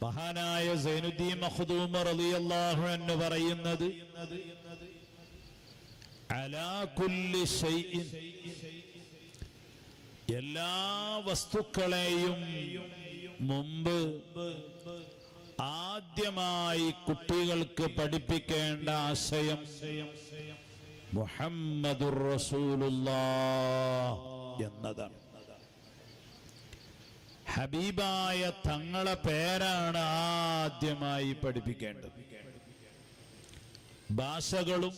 മഹാനായ സൈനുദ്ദീൻ മഖ്ദൂം റളിയല്ലാഹു അൻഹു പറയുന്നത് അലാ കുല്ലി ഷൈഇൻ, എല്ലാ വസ്തുക്കളെയും മുമ്പ് ആദ്യമായി കുട്ടികൾക്ക് പഠിപ്പിക്കേണ്ട ആശയം മുഹമ്മദുർ റസൂലുള്ളാഹ് എന്നതാണ്. ഹബീബായ തങ്ങളെ പേരാണ് ആദ്യമായി പഠിപ്പിക്കേണ്ടത്. ഭാഷകളും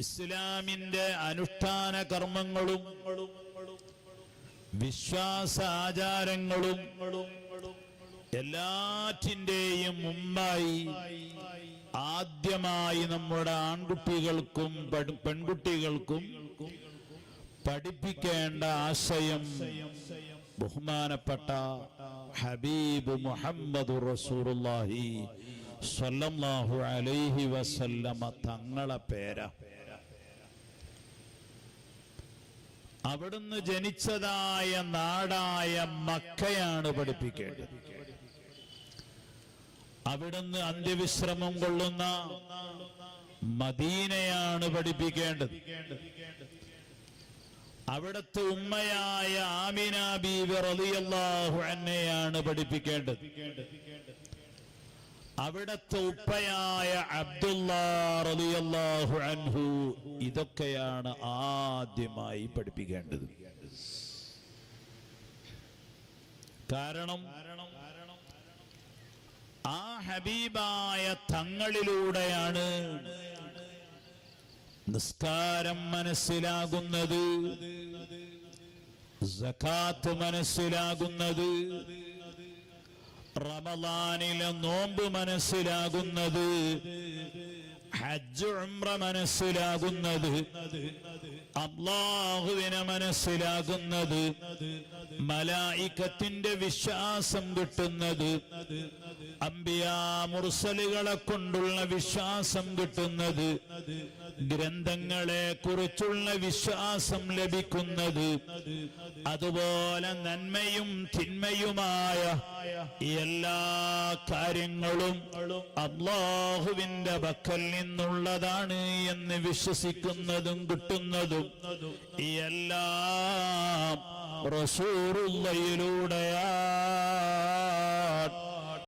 ഇസ്ലാമിന്റെ അനുഷ്ഠാന കർമ്മങ്ങളും വിശ്വാസാചാരങ്ങളും എല്ലാറ്റിന്റെയും മുമ്പായി ആദ്യമായി നമ്മുടെ ആൺകുട്ടികൾക്കും പെൺകുട്ടികൾക്കും പഠിപ്പിക്കേണ്ട ആശയം ബഹുമാനപ്പെട്ട ഹബീബ് മുഹമ്മദുർ റസൂലുള്ളാഹി സ്വല്ലല്ലാഹു അലൈഹി വസല്ലമ തങ്ങളെ പേരാ. അവിടുന്ന് ജനിച്ചതായ നാടായ മക്കയാണ് പഠിപ്പിക്കേണ്ടത്. അവിടുന്ന് അന്ത്യവിശ്രമം കൊള്ളുന്ന മദീനയാണ് പഠിപ്പിക്കേണ്ടത്. അവിടുത്തെ ഉമ്മയായ ആമിന ബീവി റളിയല്ലാഹു അൻഹയാണ് പഠിപ്പിക്കേണ്ടത്. അവിടുത്തെ ഉപ്പയായ അബ്ദുല്ലാഹ് റളിയല്ലാഹു അൻഹു, ഇതൊക്കെയാണ് ആദ്യമായി പഠിപ്പിക്കേണ്ടത്. കാരണം ആ ഹബീബായ തങ്ങളിലൂടെയാണ് നിസ്കാരം മനസ്സിലാകുന്നത്, സകാത്ത് മനസ്സിലാകുന്നത്, റമളാനിലെ നോമ്പ് മനസ്സിലാകുന്നത്, ഹജ്ജ് ഉംറ മനസ്സിലാകുന്നത്, അല്ലാഹുവിനെ മനസ്സിലാകുന്നത്, മലായികത്തിന്റെ വിശ്വാസം കിട്ടുന്നത്, അംബിയാ മുർസലുകളെ കൊണ്ടുള്ള വിശ്വാസം കിട്ടുന്നത്, ഗ്രന്ഥങ്ങളെ കുറിച്ചുള്ള വിശ്വാസം ലഭിക്കുന്നത്, അതുപോലെ നന്മയും തിന്മയുമായ എല്ലാ കാര്യങ്ങളും അല്ലാഹുവിന്റെ പക്കൽ നിന്നുള്ളതാണ് എന്ന് വിശ്വസിക്കുന്നതും കിട്ടുന്നതും എല്ലാം റസൂലുള്ളാഹിയിലൂടെയാണ്.